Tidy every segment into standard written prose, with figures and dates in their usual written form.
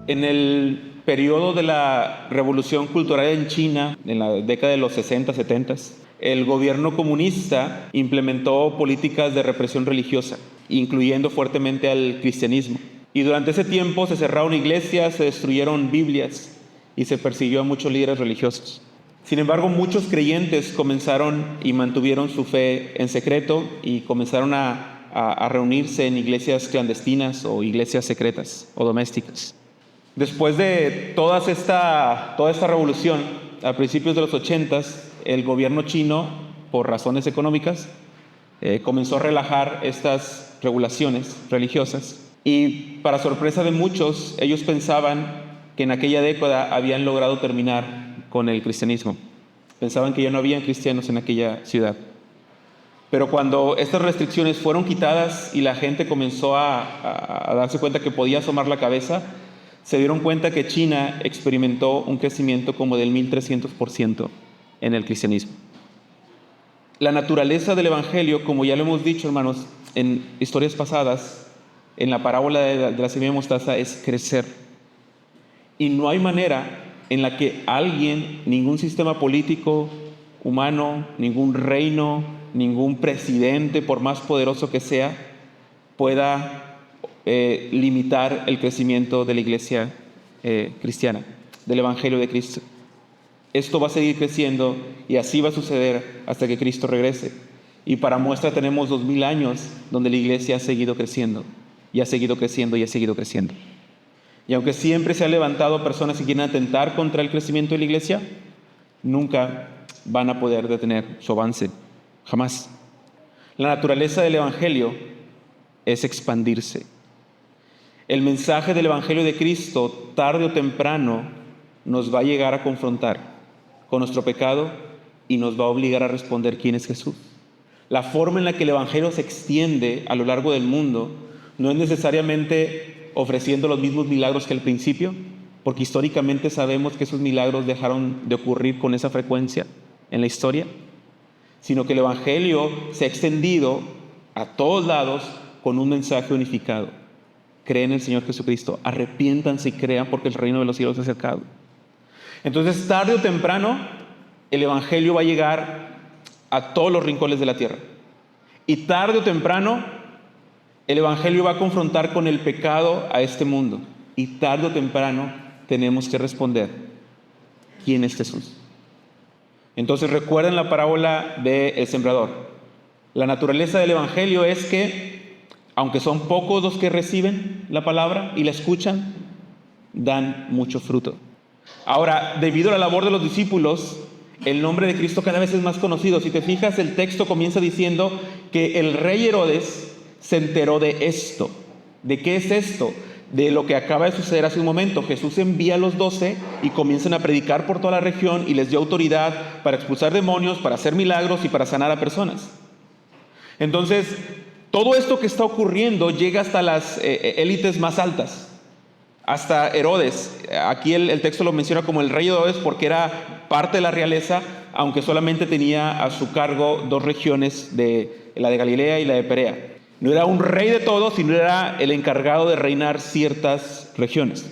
En el periodo de la Revolución Cultural en China, en la década de los 60, 70, el gobierno comunista implementó políticas de represión religiosa, incluyendo fuertemente al cristianismo. Y durante ese tiempo se cerraron iglesias, se destruyeron Biblias y se persiguió a muchos líderes religiosos. Sin embargo, muchos creyentes comenzaron y mantuvieron su fe en secreto y comenzaron a reunirse en iglesias clandestinas o iglesias secretas o domésticas. Después de toda esta revolución, a principios de los 80s, el gobierno chino, por razones económicas, comenzó a relajar estas regulaciones religiosas. Y para sorpresa de muchos, ellos pensaban que en aquella década habían logrado terminar con el cristianismo. Pensaban que ya no habían cristianos en aquella ciudad. Pero cuando estas restricciones fueron quitadas y la gente comenzó a darse cuenta que podía asomar la cabeza, se dieron cuenta que China experimentó un crecimiento como del 1300% en el cristianismo. La naturaleza del Evangelio, como ya lo hemos dicho, hermanos, en historias pasadas, en la parábola de la semilla de mostaza, es crecer. Y no hay manera en la que alguien, ningún sistema político humano, ningún reino, ningún presidente, por más poderoso que sea, pueda limitar el crecimiento de la iglesia cristiana, del Evangelio de Cristo. Esto va a seguir creciendo y así va a suceder hasta que Cristo regrese. Y para muestra tenemos 2000 años donde la iglesia ha seguido creciendo, y ha seguido creciendo, y ha seguido creciendo. Y aunque siempre se han levantado personas que quieren atentar contra el crecimiento de la iglesia, nunca van a poder detener su avance, jamás. La naturaleza del Evangelio es expandirse. El mensaje del Evangelio de Cristo, tarde o temprano, nos va a llegar a confrontar con nuestro pecado y nos va a obligar a responder quién es Jesús. La forma en la que el Evangelio se extiende a lo largo del mundo no es necesariamente ofreciendo los mismos milagros que al principio, porque históricamente sabemos que esos milagros dejaron de ocurrir con esa frecuencia en la historia, sino que el Evangelio se ha extendido a todos lados con un mensaje unificado. Creen en el Señor Jesucristo, arrepiéntanse y crean porque el reino de los cielos se ha acercado. Entonces, tarde o temprano, el Evangelio va a llegar a todos los rincones de la tierra. Y tarde o temprano, el Evangelio va a confrontar con el pecado a este mundo. Y tarde o temprano, tenemos que responder, ¿quién es Jesús? Entonces, recuerden la parábola del sembrador. La naturaleza del Evangelio es que, aunque son pocos los que reciben la palabra y la escuchan, dan mucho fruto. Ahora, debido a la labor de los discípulos, el nombre de Cristo cada vez es más conocido. Si te fijas, el texto comienza diciendo que el rey Herodes se enteró de esto. ¿De qué es esto? De lo que acaba de suceder hace un momento. Jesús envía a los 12 y comienzan a predicar por toda la región y les dio autoridad para expulsar demonios, para hacer milagros y para sanar a personas. Entonces, todo esto que está ocurriendo llega hasta las élites más altas, hasta Herodes. Aquí el texto lo menciona como el rey Herodes porque era parte de la realeza, aunque solamente tenía a su cargo 2 regiones, la de Galilea y la de Perea. No era un rey de todos, sino era el encargado de reinar ciertas regiones.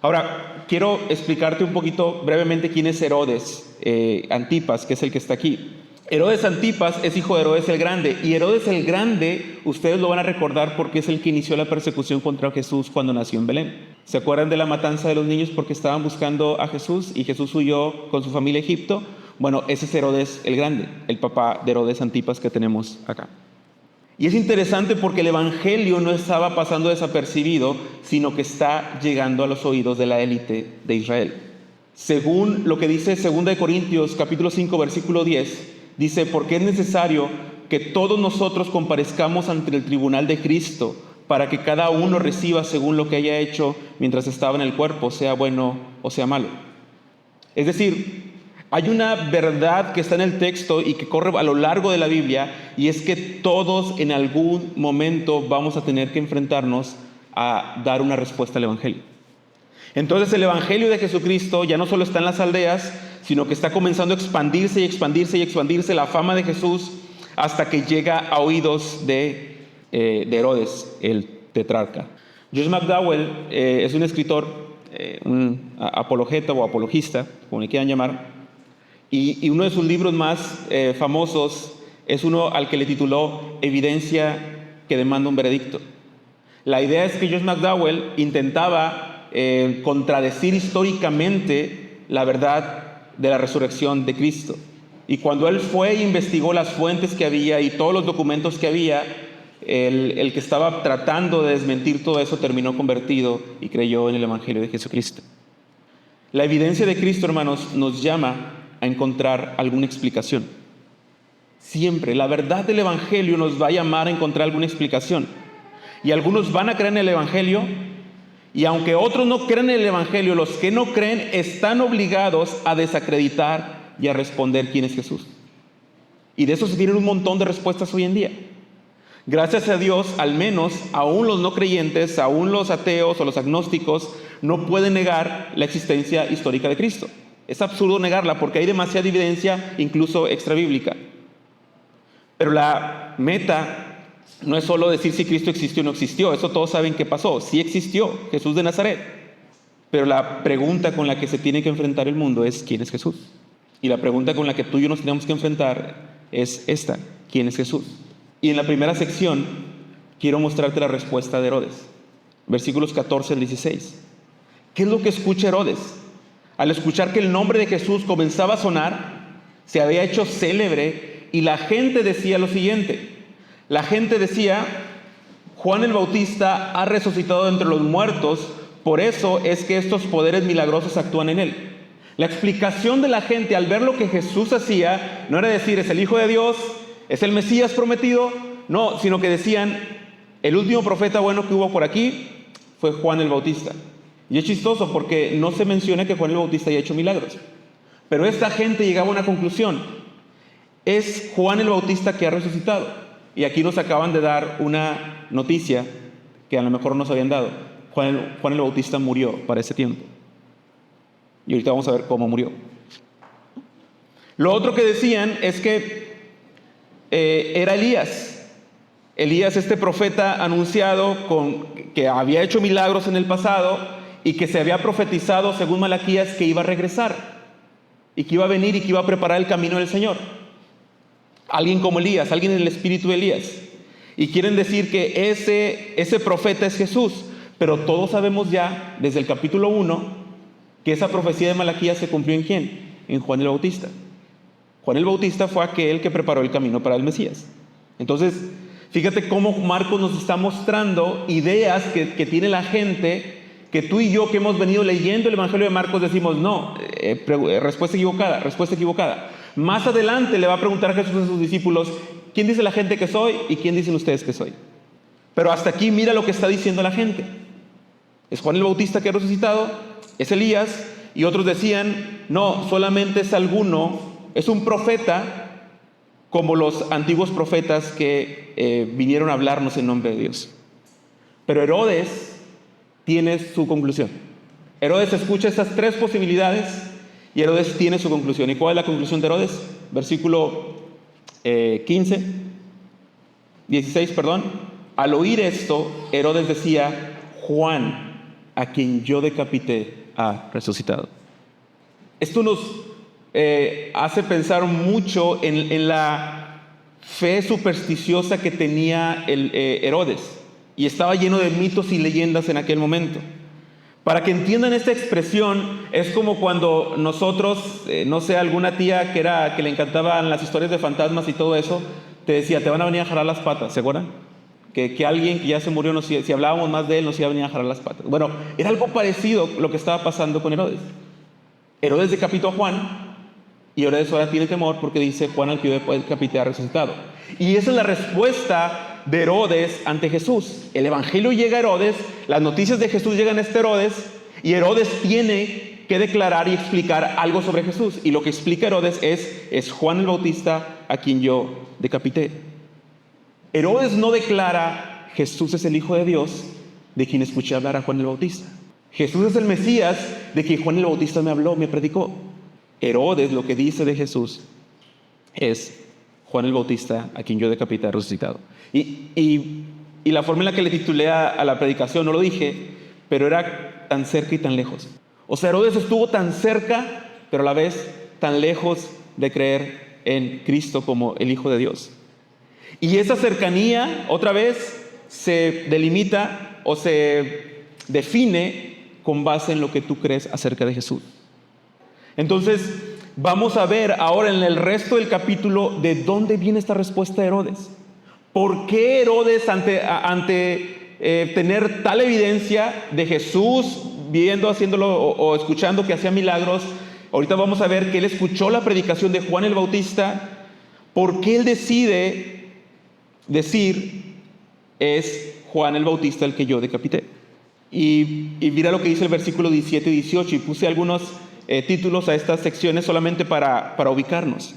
Ahora, quiero explicarte un poquito brevemente quién es Herodes Antipas, que es el que está aquí. Herodes Antipas es hijo de Herodes el Grande, y Herodes el Grande, ustedes lo van a recordar porque es el que inició la persecución contra Jesús cuando nació en Belén. ¿Se acuerdan de la matanza de los niños porque estaban buscando a Jesús y Jesús huyó con su familia a Egipto? Bueno, ese es Herodes el Grande, el papá de Herodes Antipas que tenemos acá. Y es interesante porque el Evangelio no estaba pasando desapercibido, sino que está llegando a los oídos de la élite de Israel. Según lo que dice 2 Corintios capítulo 5 versículo 10, dice, porque es necesario que todos nosotros comparezcamos ante el tribunal de Cristo para que cada uno reciba según lo que haya hecho mientras estaba en el cuerpo, sea bueno o sea malo. Es decir, hay una verdad que está en el texto y que corre a lo largo de la Biblia, y es que todos en algún momento vamos a tener que enfrentarnos a dar una respuesta al Evangelio. Entonces el Evangelio de Jesucristo ya no solo está en las aldeas, sino que está comenzando a expandirse y expandirse y expandirse la fama de Jesús hasta que llega a oídos de Herodes, el tetrarca. Josh McDowell es un escritor un apologeta o apologista, como le quieran llamar, y uno de sus libros más famosos es uno al que le tituló Evidencia que demanda un veredicto. La idea es que Josh McDowell intentaba contradecir históricamente la verdad de la resurrección de Cristo. Y cuando él fue e investigó las fuentes que había y todos los documentos que había, el que estaba tratando de desmentir todo eso terminó convertido y creyó en el Evangelio de Jesucristo. La evidencia de Cristo, hermanos, nos llama a encontrar alguna explicación. Siempre, la verdad del Evangelio nos va a llamar a encontrar alguna explicación. Y algunos van a creer en el Evangelio, y aunque otros no creen en el Evangelio, los que no creen están obligados a desacreditar y a responder quién es Jesús. Y de eso se tienen un montón de respuestas hoy en día. Gracias a Dios, al menos, aún los no creyentes, aún los ateos o los agnósticos, no pueden negar la existencia histórica de Cristo. Es absurdo negarla porque hay demasiada evidencia, incluso extrabíblica. Pero la meta no es solo decir si Cristo existió o no existió. Eso todos saben qué pasó. Sí existió Jesús de Nazaret. Pero la pregunta con la que se tiene que enfrentar el mundo es ¿quién es Jesús? Y la pregunta con la que tú y yo nos tenemos que enfrentar es esta: ¿quién es Jesús? Y en la primera sección quiero mostrarte la respuesta de Herodes. Versículos 14 al 16. ¿Qué es lo que escucha Herodes? Al escuchar que el nombre de Jesús comenzaba a sonar, se había hecho célebre y la gente decía lo siguiente. La gente decía: Juan el Bautista ha resucitado entre los muertos, por eso es que estos poderes milagrosos actúan en él. La explicación de la gente al ver lo que Jesús hacía no era decir es el Hijo de Dios, es el Mesías prometido, no, sino que decían el último profeta bueno que hubo por aquí fue Juan el Bautista. Y es chistoso porque no se menciona que Juan el Bautista haya hecho milagros, pero esta gente llegaba a una conclusión: es Juan el Bautista que ha resucitado. Y aquí nos acaban de dar una noticia que a lo mejor nos habían dado. Juan el Bautista murió para ese tiempo. Y ahorita vamos a ver cómo murió. Lo otro que decían es que era Elías. Elías, este profeta anunciado que había hecho milagros en el pasado y que se había profetizado, según Malaquías, que iba a regresar y que iba a venir y que iba a preparar el camino del Señor. Alguien como Elías, alguien en el espíritu de Elías. Y quieren decir que ese profeta es Jesús. Pero todos sabemos ya, desde el capítulo 1, que esa profecía de Malaquías se cumplió ¿en quién? En Juan el Bautista. Juan el Bautista fue aquel que preparó el camino para el Mesías. Entonces, fíjate cómo Marcos nos está mostrando ideas que tiene la gente, que tú y yo que hemos venido leyendo el Evangelio de Marcos decimos, no, respuesta equivocada. Más adelante le va a preguntar a Jesús a sus discípulos, ¿quién dice la gente que soy y quién dicen ustedes que soy? Pero hasta aquí mira lo que está diciendo la gente. Es Juan el Bautista que ha resucitado, es Elías, y otros decían, no, solamente es alguno, es un profeta como los antiguos profetas que vinieron a hablarnos en nombre de Dios. Pero Herodes tiene su conclusión. Herodes escucha estas tres posibilidades y Herodes tiene su conclusión. ¿Y cuál es la conclusión de Herodes? Versículo 16. Al oír esto, Herodes decía, Juan, a quien yo decapité, ha resucitado. Esto nos hace pensar mucho en la fe supersticiosa que tenía Herodes. Y estaba lleno de mitos y leyendas en aquel momento. Para que entiendan esta expresión, es como cuando nosotros, no sé, alguna tía que le encantaban las historias de fantasmas y todo eso, te decía, te van a venir a jalar las patas, ¿se acuerdan? Que alguien que ya se murió, si hablábamos más de él, nos iba a venir a jalar las patas. Bueno, era algo parecido lo que estaba pasando con Herodes. Herodes decapitó a Juan, y Herodes ahora tiene temor porque dice, Juan al que yo decapité ha resucitado. Y esa es la respuesta de Herodes ante Jesús. El evangelio llega a Herodes, las noticias de Jesús llegan a Herodes, y Herodes tiene que declarar y explicar algo sobre Jesús. Y lo que explica Herodes es Juan el Bautista a quien yo decapité. Herodes no declara Jesús es el Hijo de Dios, de quien escuché hablar a Juan el Bautista. Jesús es el Mesías, de quien Juan el Bautista me habló, me predicó. Herodes lo que dice de Jesús es Juan el Bautista, a quien yo decapité, ha resucitado. Y la forma en la que le titulé a la predicación, no lo dije, pero era tan cerca y tan lejos. O sea, Herodes estuvo tan cerca, pero a la vez tan lejos de creer en Cristo como el Hijo de Dios. Y esa cercanía, otra vez, se delimita o se define con base en lo que tú crees acerca de Jesús. Entonces, vamos a ver ahora en el resto del capítulo de dónde viene esta respuesta de Herodes. ¿Por qué Herodes, ante tener tal evidencia de Jesús, viendo, haciéndolo o escuchando que hacía milagros? Ahorita vamos a ver que él escuchó la predicación de Juan el Bautista. ¿Por qué él decide decir, es Juan el Bautista el que yo decapité? Y mira lo que dice el versículo 17 y 18. Y puse algunos títulos a estas secciones solamente para ubicarnos.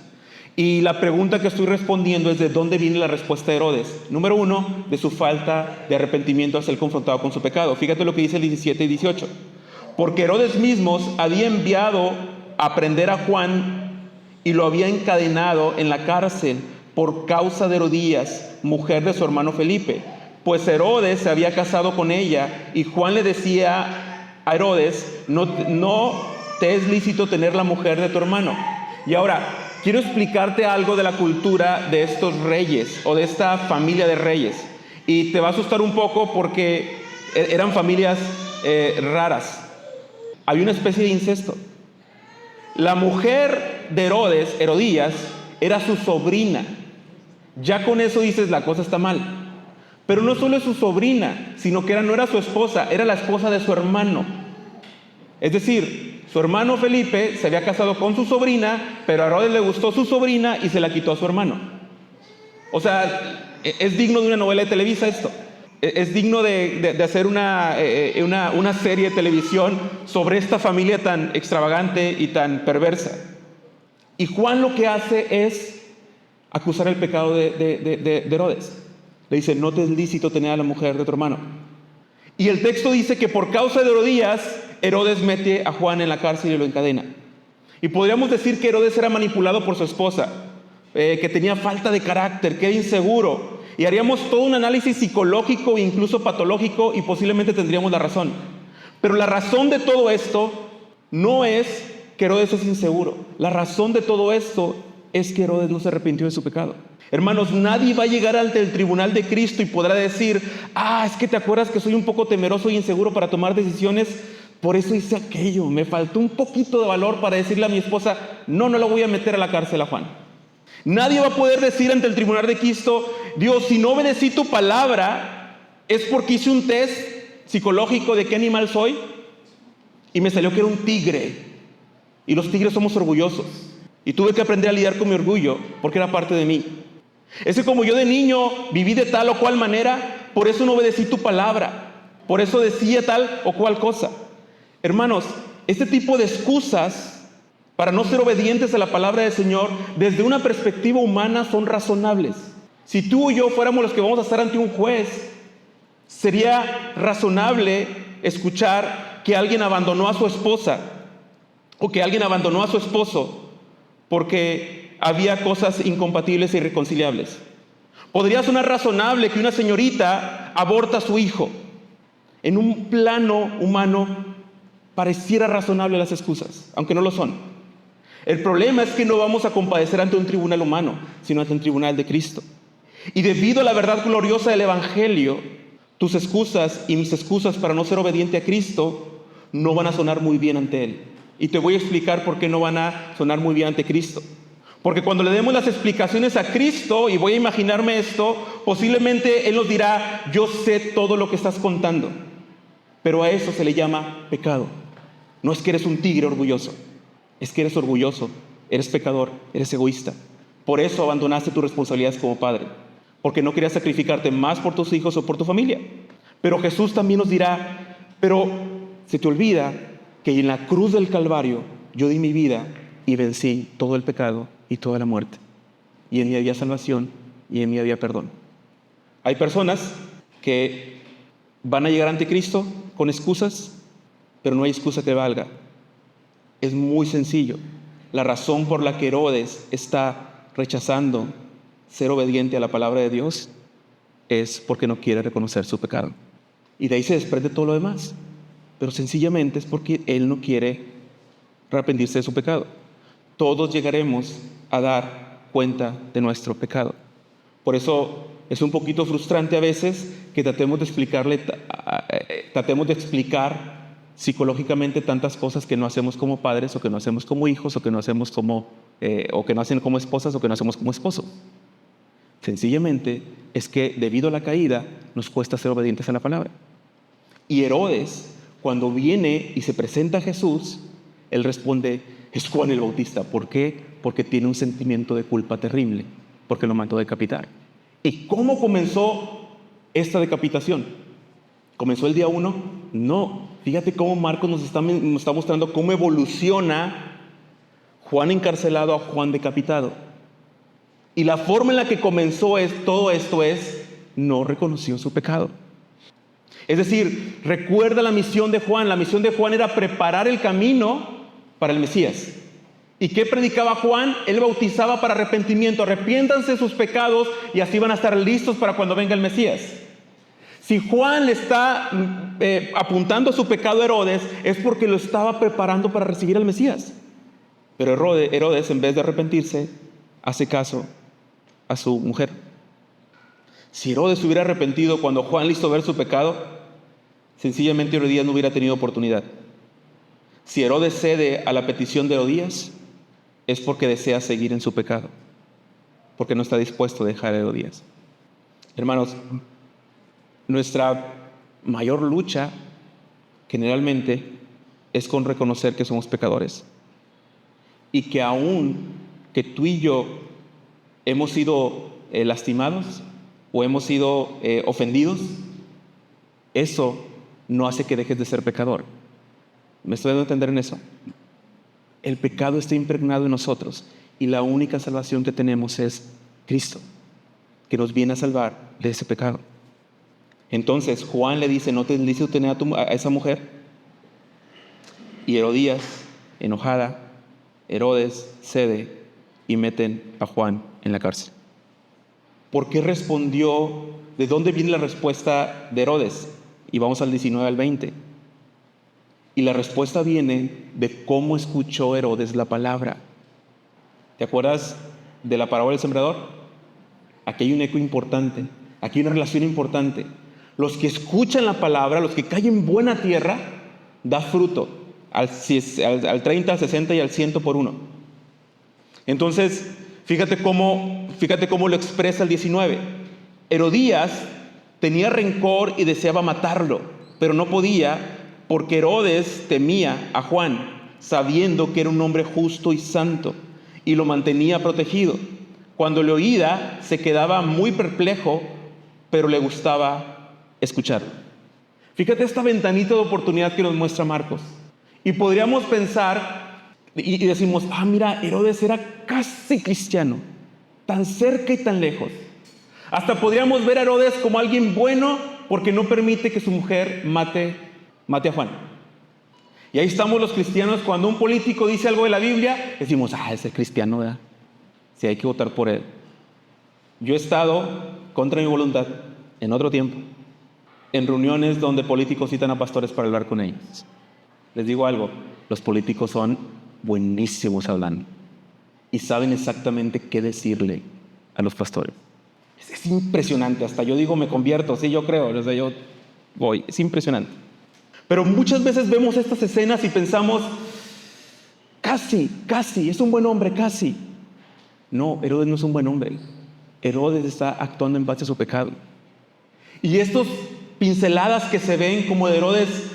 Y la pregunta que estoy respondiendo es de dónde viene la respuesta de Herodes. Número 1, de su falta de arrepentimiento al ser confrontado con su pecado. Fíjate lo que dice el 17 y 18. Porque Herodes mismo había enviado a prender a Juan y lo había encadenado en la cárcel por causa de Herodías, mujer de su hermano Felipe. Pues Herodes se había casado con ella y Juan le decía a Herodes, no te es lícito tener la mujer de tu hermano. Y ahora, quiero explicarte algo de la cultura de estos reyes o de esta familia de reyes. Y te va a asustar un poco porque eran familias raras. Había una especie de incesto. La mujer de Herodes, Herodías, era su sobrina. Ya con eso dices, la cosa está mal. Pero no solo es su sobrina, sino que no era su esposa, era la esposa de su hermano. Es decir, su hermano Felipe se había casado con su sobrina, pero a Herodes le gustó su sobrina y se la quitó a su hermano. O sea, es digno de una novela de Televisa esto. Es digno de hacer una serie de televisión sobre esta familia tan extravagante y tan perversa. Y Juan lo que hace es acusar el pecado de Herodes. Le dice, no te es lícito tener a la mujer de tu hermano. Y el texto dice que por causa de Herodías, Herodes mete a Juan en la cárcel y lo encadena. Y podríamos decir que Herodes era manipulado por su esposa, que tenía falta de carácter, que era inseguro. Y haríamos todo un análisis psicológico e incluso patológico y posiblemente tendríamos la razón. Pero la razón de todo esto no es que Herodes es inseguro. La razón de todo esto es que Herodes no se arrepintió de su pecado. Hermanos, nadie va a llegar ante el tribunal de Cristo y podrá decir, es que te acuerdas que soy un poco temeroso y inseguro para tomar decisiones, por eso hice aquello, me faltó un poquito de valor para decirle a mi esposa, no lo voy a meter a la cárcel a Juan. Nadie va a poder decir ante el tribunal de Cristo, Dios, si no obedecí tu palabra, es porque hice un test psicológico de qué animal soy y me salió que era un tigre. Y los tigres somos orgullosos. Y tuve que aprender a lidiar con mi orgullo porque era parte de mí. Es que como yo de niño viví de tal o cual manera, por eso no obedecí tu palabra. Por eso decía tal o cual cosa. Hermanos, este tipo de excusas para no ser obedientes a la palabra del Señor, desde una perspectiva humana son razonables. Si tú y yo fuéramos los que vamos a estar ante un juez, sería razonable escuchar que alguien abandonó a su esposa o que alguien abandonó a su esposo porque había cosas incompatibles e irreconciliables. Podría sonar razonable que una señorita aborta a su hijo. En un plano humano pareciera razonable las excusas, aunque no lo son. El problema es que no vamos a compadecer ante un tribunal humano, sino ante un tribunal de Cristo. Y debido a la verdad gloriosa del Evangelio, tus excusas y mis excusas para no ser obediente a Cristo no van a sonar muy bien ante Él. Y te voy a explicar por qué no van a sonar muy bien ante Cristo. Porque cuando le demos las explicaciones a Cristo, y voy a imaginarme esto, posiblemente Él nos dirá, yo sé todo lo que estás contando. Pero a eso se le llama pecado. No es que eres un tigre orgulloso, es que eres orgulloso, eres pecador, eres egoísta. Por eso abandonaste tus responsabilidades como padre, porque no querías sacrificarte más por tus hijos o por tu familia. Pero Jesús también nos dirá, pero se te olvida que en la cruz del Calvario yo di mi vida y vencí todo el pecado y toda la muerte. Y en mí había salvación y en mí había perdón. Hay personas que van a llegar ante Cristo con excusas, pero no hay excusa que valga. Es muy sencillo. La razón por la que Herodes está rechazando ser obediente a la palabra de Dios es porque no quiere reconocer su pecado. Y de ahí se desprende todo lo demás. pero sencillamente es porque él no quiere arrepentirse de su pecado. Todos llegaremos a dar cuenta de nuestro pecado. Por eso es un poquito frustrante a veces que tratemos de explicar psicológicamente tantas cosas que no hacemos como padres, o que no hacemos como hijos, o que no hacemos o que no hacen como esposas, o que no hacemos como esposos. Sencillamente es que debido a la caída nos cuesta ser obedientes a la palabra. Y Herodes, cuando viene y se presenta a Jesús, él responde: es Juan el Bautista. ¿Por qué? Porque tiene un sentimiento de culpa terrible, porque lo mandó a decapitar. ¿Y cómo comenzó esta decapitación? ¿Comenzó el día 1? No. Fíjate cómo Marcos nos está mostrando cómo evoluciona Juan encarcelado a Juan decapitado. Y la forma en la que comenzó todo esto es: no reconoció su pecado. Es decir, recuerda la misión de Juan. La misión de Juan era preparar el camino para el Mesías. ¿Y qué predicaba Juan? Él bautizaba para arrepentimiento. Arrepiéntanse de sus pecados y así van a estar listos para cuando venga el Mesías. Si Juan le está apuntando su pecado a Herodes, es porque lo estaba preparando para recibir al Mesías. Pero Herodes, en vez de arrepentirse, hace caso a su mujer. Si Herodes hubiera arrepentido cuando Juan le hizo ver su pecado, sencillamente Herodías no hubiera tenido oportunidad. Si Herodes cede a la petición de Herodías, es porque desea seguir en su pecado, porque no está dispuesto a dejar a Herodías. Hermanos, nuestra mayor lucha generalmente es con reconocer que somos pecadores, y que aún que tú y yo hemos sido lastimados o hemos sido ofendidos, eso no hace que dejes de ser pecador. ¿Me estoy dando a entender en eso? El pecado está impregnado en nosotros, y la única salvación que tenemos es Cristo, que nos viene a salvar de ese pecado. Entonces Juan le dice: ¿no te dice tener a esa mujer? Y Herodías, enojada, Herodes cede y meten a Juan en la cárcel. ¿Por qué respondió? ¿De dónde viene la respuesta de Herodes? Y vamos al 19 al 20. Y la respuesta viene de cómo escuchó Herodes la palabra. ¿Te acuerdas de la parábola del sembrador? Aquí hay un eco importante, aquí hay una relación importante. Los que escuchan la palabra, los que caen en buena tierra, da fruto al 30, al 60 y al 100 por uno. Entonces, fíjate cómo lo expresa el 19. Herodías tenía rencor y deseaba matarlo, pero no podía, porque Herodes temía a Juan, sabiendo que era un hombre justo y santo, y lo mantenía protegido. Cuando le oía, se quedaba muy perplejo, pero le gustaba escucharlo. Fíjate esta ventanita de oportunidad que nos muestra Marcos. Y podríamos pensar, y decimos: mira, Herodes era casi cristiano, tan cerca y tan lejos. Hasta podríamos ver a Herodes como alguien bueno, porque no permite que su mujer mate a Juan. Y ahí estamos los cristianos, cuando un político dice algo de la Biblia, decimos: ese es cristiano, ¿verdad? Sí, hay que votar por él. Yo he estado, contra mi voluntad, en otro tiempo, en reuniones donde políticos citan a pastores para hablar con ellos. Les digo algo: los políticos son buenísimos hablando y saben exactamente qué decirle a los pastores. Es impresionante. Hasta yo digo, me convierto, sí, yo creo, yo voy. Es impresionante. Pero muchas veces vemos estas escenas y pensamos: casi, es un buen hombre, casi. No, Herodes no es un buen hombre. Herodes está actuando en base a su pecado. Y estos pinceladas que se ven como de Herodes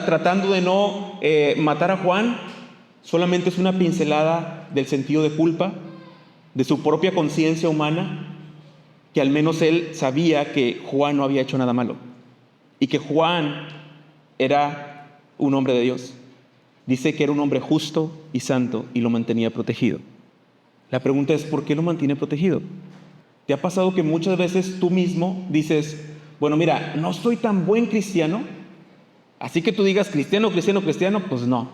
tratando de no matar a Juan, solamente es una pincelada del sentido de culpa, de su propia conciencia humana, que al menos él sabía que Juan no había hecho nada malo y que Juan era un hombre de Dios. Dice que era un hombre justo y santo y lo mantenía protegido. La pregunta es: ¿por qué lo mantiene protegido? ¿Te ha pasado que muchas veces tú mismo dices: bueno, mira, no soy tan buen cristiano, así que tú digas cristiano, pues no?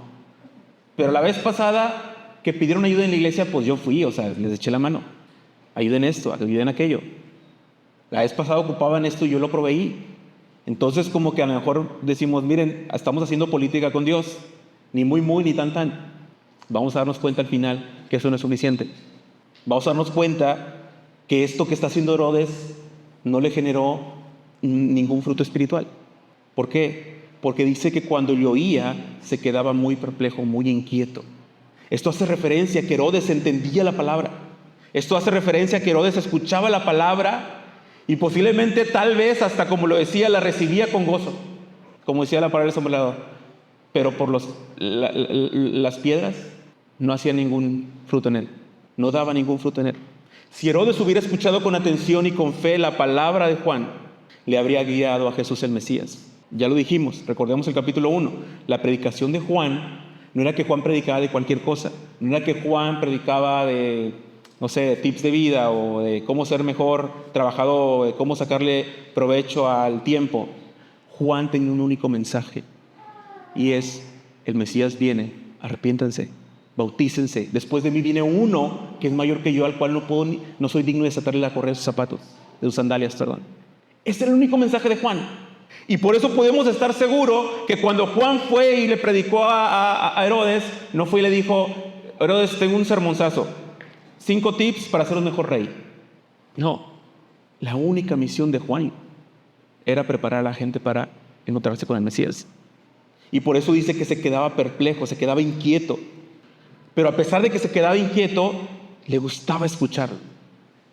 Pero la vez pasada que pidieron ayuda en la iglesia, pues yo fui, les eché la mano. Ayuden esto, ayuden aquello. La vez pasada ocupaban esto y yo lo proveí. Entonces como que a lo mejor decimos, miren, estamos haciendo política con Dios, ni muy, ni tan. Vamos a darnos cuenta al final que eso no es suficiente. Vamos a darnos cuenta que esto que está haciendo Herodes no le generó ningún fruto espiritual. ¿Por qué? Porque dice que cuando le oía se quedaba muy perplejo, muy inquieto. Esto hace referencia a que Herodes entendía la palabra. Esto hace referencia a que Herodes escuchaba la palabra y posiblemente, tal vez, hasta como lo decía, la recibía con gozo. Como decía la palabra del sembrador. Pero por las piedras no hacía ningún fruto en él. No daba ningún fruto en él. Si Herodes hubiera escuchado con atención y con fe la palabra de Juan, le habría guiado a Jesús el Mesías. Ya lo dijimos, recordemos el capítulo 1. La predicación de Juan no era que Juan predicaba de cualquier cosa. No era que Juan predicaba de, no sé, de tips de vida o de cómo ser mejor trabajador, de cómo sacarle provecho al tiempo. Juan tenía un único mensaje y es: el Mesías viene, arrepiéntanse, bautícense. Después de mí viene uno que es mayor que yo, al cual no soy digno de desatarle la correa de sus zapatos, de sus sandalias, perdón. Este era el único mensaje de Juan. Y por eso podemos estar seguros que cuando Juan fue y le predicó a Herodes, no fue y le dijo: Herodes, tengo un sermonzazo, 5 tips para ser un mejor rey. No, la única misión de Juan era preparar a la gente para encontrarse con el Mesías. Y por eso dice que se quedaba perplejo, se quedaba inquieto. Pero a pesar de que se quedaba inquieto, le gustaba escucharlo.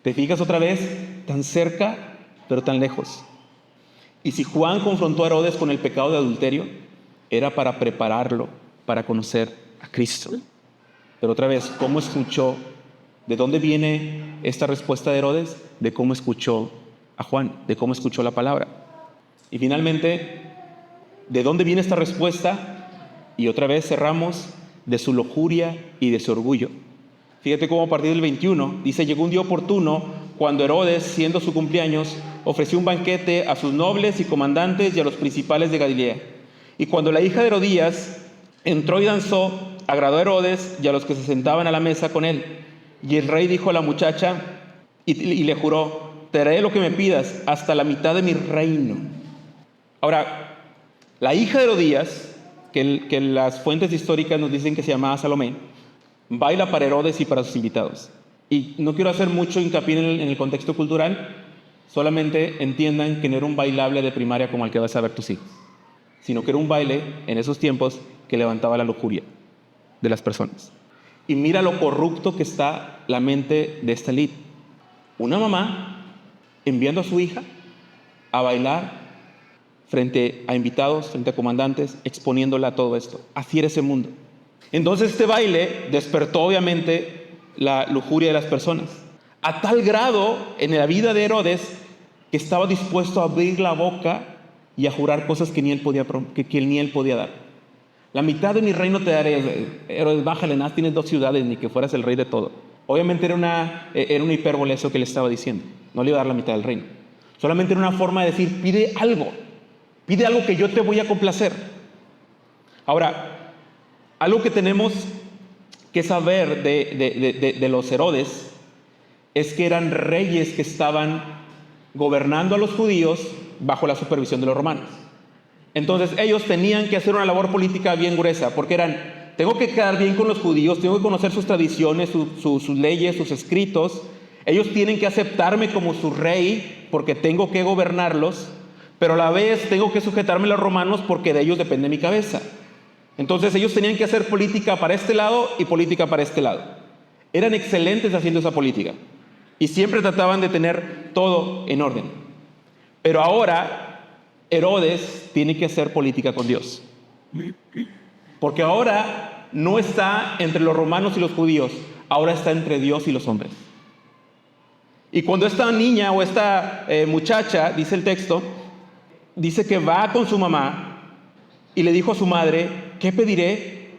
¿Te fijas otra vez? Tan cerca, pero tan lejos. Y si Juan confrontó a Herodes con el pecado de adulterio, era para prepararlo para conocer a Cristo. Pero otra vez, ¿cómo escuchó? ¿De dónde viene esta respuesta de Herodes? De cómo escuchó a Juan, de cómo escuchó la palabra. Y finalmente, ¿de dónde viene esta respuesta? Y otra vez cerramos: de su lujuria y de su orgullo. Fíjate cómo a partir del 21 dice: llegó un día oportuno cuando Herodes, siendo su cumpleaños, ofreció un banquete a sus nobles y comandantes y a los principales de Galilea. Y cuando la hija de Herodías entró y danzó, agradó a Herodes y a los que se sentaban a la mesa con él. Y el rey dijo a la muchacha y le juró: te daré lo que me pidas, hasta la mitad de mi reino. Ahora, la hija de Herodías, que las fuentes históricas nos dicen que se llamaba Salomé, baila para Herodes y para sus invitados. Y no quiero hacer mucho hincapié en el contexto cultural, solamente entiendan que no era un bailable de primaria como el que vas a ver tus hijos, sino que era un baile en esos tiempos que levantaba la lujuria de las personas. Y mira lo corrupto que está la mente de esta élite. Una mamá enviando a su hija a bailar frente a invitados, frente a comandantes, exponiéndola a todo esto. Así era ese mundo. Entonces este baile despertó obviamente la lujuria de las personas, a tal grado en la vida de Herodes que estaba dispuesto a abrir la boca y a jurar cosas que ni él podía dar. La mitad de mi reino te daré. Herodes, bájale, nada, tienes 2 ciudades, ni que fueras el rey de todo. Obviamente era una hipérbole eso que le estaba diciendo. No le iba a dar la mitad del reino. Solamente era una forma de decir: pide algo que yo te voy a complacer. Ahora, algo que tenemos que saber de los Herodes es que eran reyes que estaban gobernando a los judíos bajo la supervisión de los romanos. Entonces ellos tenían que hacer una labor política bien gruesa, porque tengo que quedar bien con los judíos, tengo que conocer sus tradiciones, sus leyes, sus escritos. Ellos tienen que aceptarme como su rey porque tengo que gobernarlos, pero a la vez tengo que sujetarme a los romanos porque de ellos depende mi cabeza. Entonces ellos tenían que hacer política para este lado y política para este lado. Eran excelentes haciendo esa política y siempre trataban de tener todo en orden. Pero ahora Herodes tiene que hacer política con Dios, porque ahora no está entre los romanos y los judíos, ahora está entre Dios y los hombres. Y cuando esta niña o esta muchacha, dice el texto, dice que va con su mamá y le dijo a su madre: ¿qué pediré?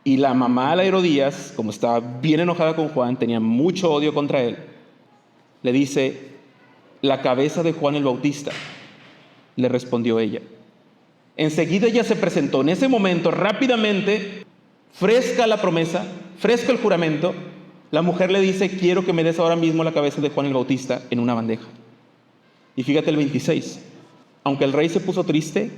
Y la mamá de Herodías, como estaba bien enojada con Juan, tenía mucho odio contra él, le dice: la cabeza de Juan el Bautista. Le respondió ella. Enseguida ella se presentó. En ese momento, rápidamente, fresca la promesa, fresco el juramento, la mujer le dice: quiero que me des ahora mismo la cabeza de Juan el Bautista en una bandeja. Y fíjate el 26. Aunque el rey se puso triste,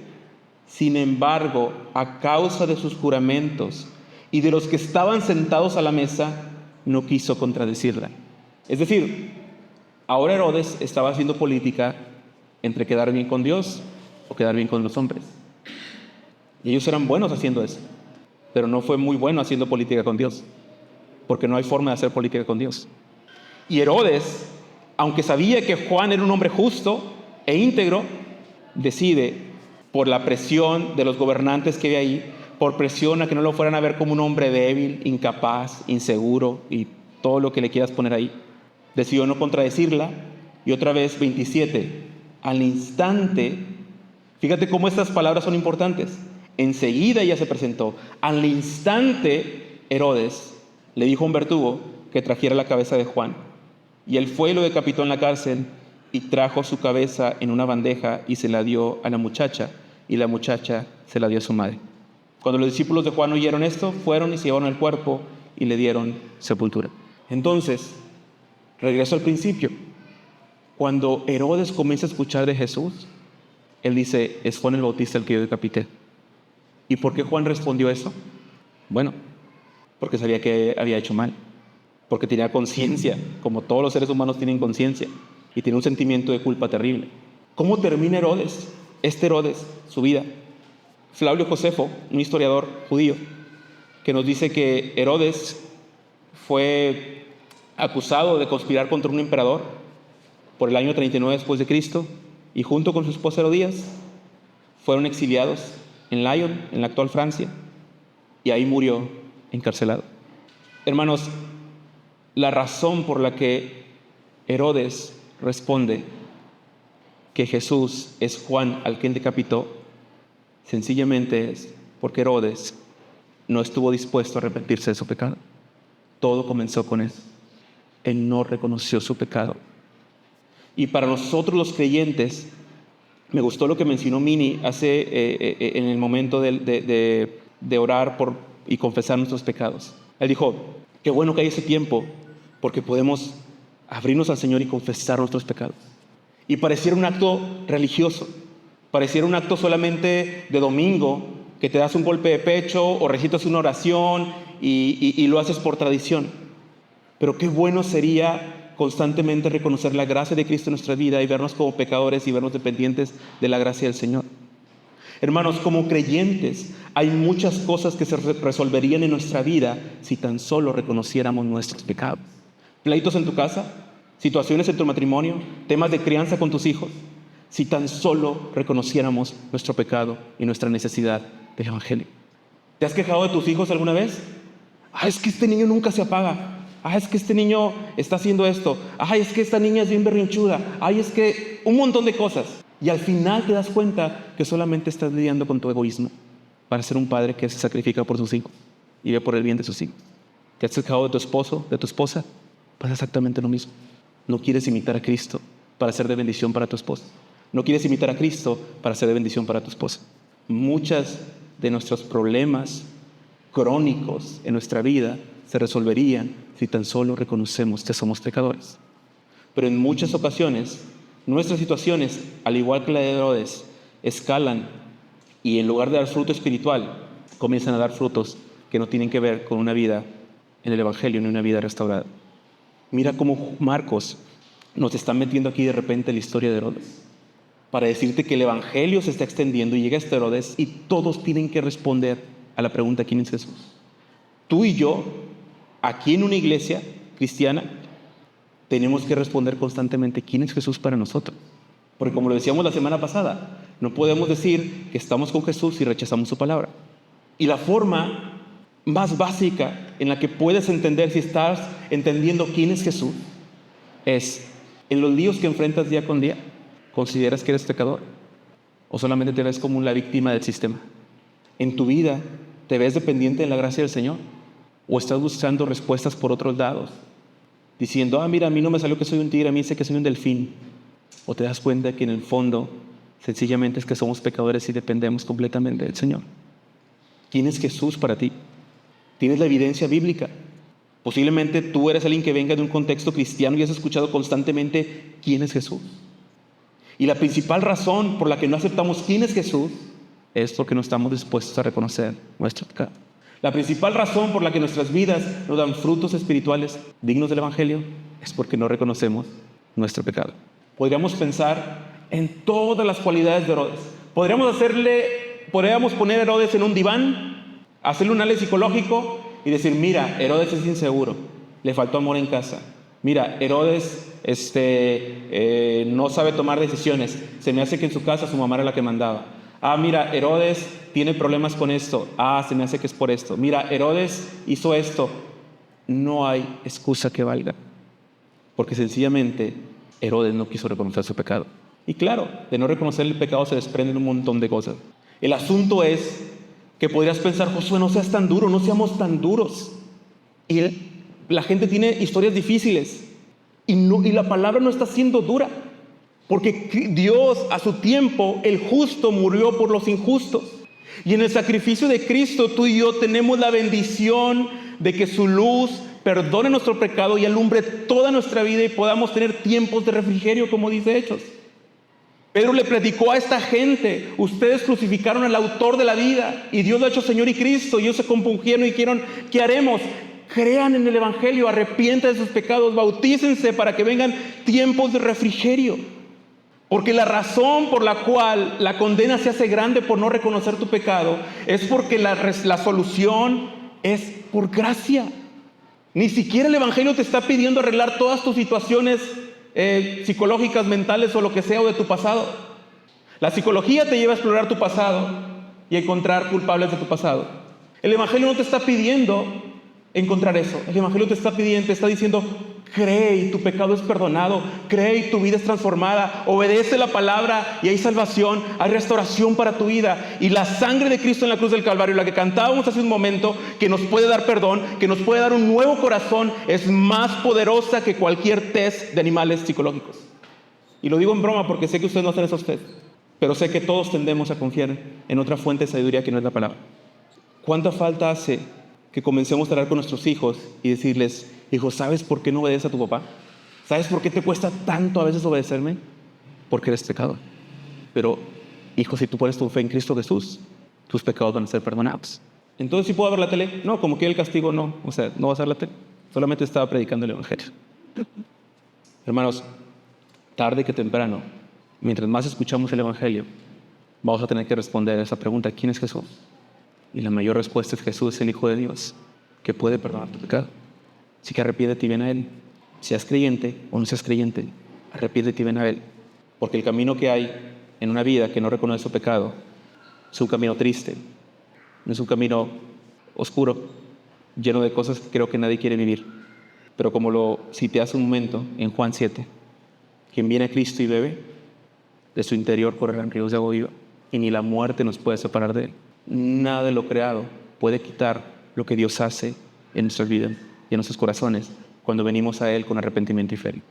sin embargo, a causa de sus juramentos y de los que estaban sentados a la mesa, no quiso contradecirla. Es decir, ahora Herodes estaba haciendo política entre quedar bien con Dios o quedar bien con los hombres. Y ellos eran buenos haciendo eso, pero no fue muy bueno haciendo política con Dios, porque no hay forma de hacer política con Dios. Y Herodes, aunque sabía que Juan era un hombre justo e íntegro, decide, por la presión de los gobernantes que había ahí, por presión a que no lo fueran a ver como un hombre débil, incapaz, inseguro y todo lo que le quieras poner ahí, decidió no contradecirla. Y otra vez, 27, al instante, fíjate cómo estas palabras son importantes. Enseguida ella se presentó. Al instante, Herodes le dijo a un verdugo que trajera la cabeza de Juan. Y él fue y lo decapitó en la cárcel y trajo su cabeza en una bandeja y se la dio a la muchacha, y la muchacha se la dio a su madre. Cuando los discípulos de Juan oyeron esto, fueron y se llevaron el cuerpo y le dieron sepultura. Entonces, regreso al principio. Cuando Herodes comienza a escuchar de Jesús, él dice, es Juan el Bautista el que yo decapité. ¿Y por qué Juan respondió eso? Bueno, porque sabía que había hecho mal, porque tenía conciencia, como todos los seres humanos tienen conciencia, y tiene un sentimiento de culpa terrible. ¿Cómo termina Herodes? Herodes, su vida. Flavio Josefo, un historiador judío, que nos dice que Herodes fue acusado de conspirar contra un emperador por el año 39 después de Cristo, y junto con su esposa Herodías fueron exiliados en Lyon, en la actual Francia, y ahí murió encarcelado. Hermanos, la razón por la que Herodes responde que Jesús es Juan al quien decapitó, sencillamente es porque Herodes no estuvo dispuesto a arrepentirse de su pecado. Todo comenzó con él. Él no reconoció su pecado. Y para nosotros los creyentes, me gustó lo que mencionó Mini en el momento de orar por y confesar nuestros pecados. Él dijo, qué bueno que hay ese tiempo, porque podemos abrirnos al Señor y confesar nuestros pecados. Y pareciera un acto religioso, pareciera un acto solamente de domingo, que te das un golpe de pecho o recitas una oración y lo haces por tradición. Pero qué bueno sería constantemente reconocer la gracia de Cristo en nuestra vida y vernos como pecadores y vernos dependientes de la gracia del Señor. Hermanos, como creyentes, hay muchas cosas que se resolverían en nuestra vida si tan solo reconociéramos nuestros pecados. Pleitos en tu casa, situaciones en tu matrimonio, temas de crianza con tus hijos, si tan solo reconociéramos nuestro pecado y nuestra necesidad del Evangelio. ¿Te has quejado de tus hijos alguna vez? Es que este niño nunca se apaga. Es que este niño está haciendo esto. Es que esta niña es bien berrinchuda. Es que un montón de cosas. Y al final te das cuenta que solamente estás lidiando con tu egoísmo para ser un padre que se sacrifica por sus hijos y ve por el bien de sus hijos. ¿Te has quejado de tu esposo, de tu esposa? Pasa exactamente lo mismo. No quieres imitar a Cristo para ser de bendición para tu esposa. No quieres imitar a Cristo para ser de bendición para tu esposa. Muchas de nuestros problemas crónicos en nuestra vida se resolverían si tan solo reconocemos que somos pecadores. Pero en muchas ocasiones, nuestras situaciones, al igual que la de Herodes, escalan y en lugar de dar fruto espiritual, comienzan a dar frutos que no tienen que ver con una vida en el Evangelio ni una vida restaurada. Mira cómo Marcos nos está metiendo aquí de repente la historia de Herodes para decirte que el Evangelio se está extendiendo y llega hasta Herodes y todos tienen que responder a la pregunta ¿quién es Jesús? Tú y yo, aquí en una iglesia cristiana, tenemos que responder constantemente ¿quién es Jesús para nosotros? Porque como lo decíamos la semana pasada, no podemos decir que estamos con Jesús si rechazamos su palabra. Y la forma más básica en la que puedes entender si estás entendiendo quién es Jesús es en los líos que enfrentas día con día. ¿Consideras que eres pecador? ¿O solamente te ves como la víctima del sistema? ¿En tu vida te ves dependiente de la gracia del Señor? ¿O estás buscando respuestas por otros lados? Diciendo, mira, a mí no me salió que soy un tigre, a mí sé que soy un delfín. ¿O te das cuenta que en el fondo sencillamente es que somos pecadores y dependemos completamente del Señor? ¿Quién es Jesús para ti? ¿Tienes la evidencia bíblica? Posiblemente tú eres alguien que venga de un contexto cristiano y has escuchado constantemente quién es Jesús. Y la principal razón por la que no aceptamos quién es Jesús es porque no estamos dispuestos a reconocer nuestro pecado. La principal razón por la que nuestras vidas no dan frutos espirituales dignos del Evangelio es porque no reconocemos nuestro pecado. Podríamos pensar en todas las cualidades de Herodes. Podríamos poner a Herodes en un diván, hacerle un análisis psicológico y decir, mira, Herodes es inseguro, le faltó amor en casa. Mira, Herodes no sabe tomar decisiones. Se me hace que en su casa su mamá era la que mandaba. Ah, mira, Herodes tiene problemas con esto. Ah, se me hace que es por esto. Mira, Herodes hizo esto. No hay excusa que valga. Porque sencillamente Herodes no quiso reconocer su pecado. Y claro, de no reconocer el pecado se desprenden un montón de cosas. El asunto es que podrías pensar, Josué, no seas tan duro, no seamos tan duros. Y la gente tiene historias difíciles. Y la palabra no está siendo dura. Porque Dios, a su tiempo, el justo murió por los injustos. Y en el sacrificio de Cristo, tú y yo tenemos la bendición de que su luz perdone nuestro pecado y alumbre toda nuestra vida y podamos tener tiempos de refrigerio, como dice Hechos. Pedro le predicó a esta gente, ustedes crucificaron al autor de la vida y Dios lo ha hecho Señor y Cristo. Y ellos se compungieron y dijeron, ¿qué haremos? Crean en el Evangelio, arrepientan de sus pecados, bautícense para que vengan tiempos de refrigerio. Porque la razón por la cual la condena se hace grande por no reconocer tu pecado es porque la solución es por gracia. Ni siquiera el Evangelio te está pidiendo arreglar todas tus situaciones psicológicas, mentales o lo que sea o de tu pasado. La psicología te lleva a explorar tu pasado y a encontrar culpables de tu pasado. El Evangelio no te está pidiendo encontrar eso. El Evangelio te está diciendo, cree y tu pecado es perdonado, cree y tu vida es transformada, obedece la palabra y hay salvación, hay restauración para tu vida. Y la sangre de Cristo en la cruz del Calvario, la que cantábamos hace un momento, que nos puede dar perdón, que nos puede dar un nuevo corazón, es más poderosa que cualquier test de animales psicológicos. Y lo digo en broma porque sé que ustedes no hacen esos test, pero sé que todos tendemos a confiar en otra fuente de sabiduría que no es la palabra. ¿Cuánta falta hace que comencemos a hablar con nuestros hijos y decirles, hijo, ¿sabes por qué no obedeces a tu papá? ¿Sabes por qué te cuesta tanto a veces obedecerme? Porque eres pecador. Pero, hijo, si tú pones tu fe en Cristo Jesús, tus pecados van a ser perdonados. Entonces, ¿sí puedo ver la tele? No, como que el castigo no. O sea, no vas a ver la tele. Solamente estaba predicando el Evangelio. Hermanos, tarde que temprano, mientras más escuchamos el Evangelio, vamos a tener que responder a esa pregunta, ¿quién es Jesús? Y la mayor respuesta es Jesús, el Hijo de Dios, que puede perdonar tu pecado. Así que arrepiéntete y ven a Él. Seas creyente o no seas creyente, arrepiéntete y ven a Él. Porque el camino que hay en una vida que no reconoce su pecado es un camino triste, no es un camino oscuro, lleno de cosas que creo que nadie quiere vivir. Pero como lo cité hace un momento en Juan 7, quien viene a Cristo y bebe, de su interior correrán ríos de agua viva, y ni la muerte nos puede separar de Él. Nada de lo creado puede quitar lo que Dios hace en nuestras vidas y en nuestros corazones cuando venimos a Él con arrepentimiento y fe.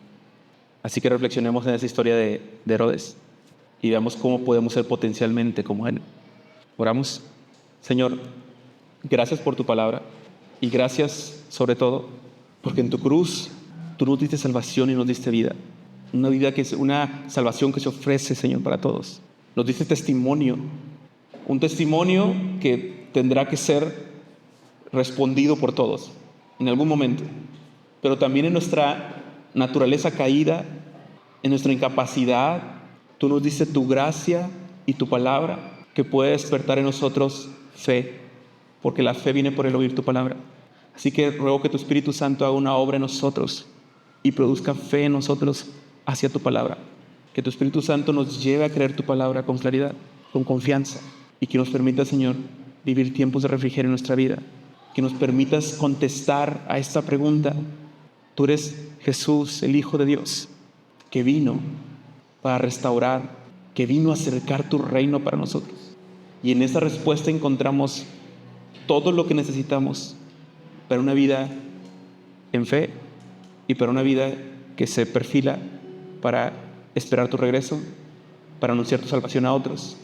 Así que reflexionemos en esa historia de Herodes y veamos cómo podemos ser potencialmente como Él. Oramos. Señor, gracias por tu palabra y gracias sobre todo porque en tu cruz tú nos diste salvación y nos diste vida. Una vida que es una salvación que se ofrece, Señor, para todos. Nos diste testimonio. Un testimonio que tendrá que ser respondido por todos en algún momento. Pero también en nuestra naturaleza caída, en nuestra incapacidad, tú nos dices tu gracia y tu palabra que puede despertar en nosotros fe, porque la fe viene por el oír tu palabra. Así que ruego que tu Espíritu Santo haga una obra en nosotros y produzca fe en nosotros hacia tu palabra. Que tu Espíritu Santo nos lleve a creer tu palabra con claridad, con confianza. Y que nos permita, Señor, vivir tiempos de refrigerio en nuestra vida. Que nos permitas contestar a esta pregunta. Tú eres Jesús, el Hijo de Dios, que vino para restaurar, que vino a acercar tu reino para nosotros. Y en esa respuesta encontramos todo lo que necesitamos para una vida en fe y para una vida que se perfila para esperar tu regreso, para anunciar tu salvación a otros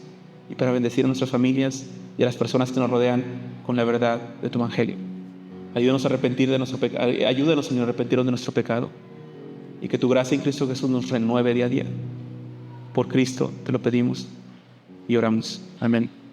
y para bendecir a nuestras familias y a las personas que nos rodean con la verdad de tu Evangelio. Ayúdanos a arrepentir de nuestro pecado. Ayúdanos, Señor, a arrepentirnos de nuestro pecado y que tu gracia en Cristo Jesús nos renueve día a día. Por Cristo te lo pedimos y oramos. Amén.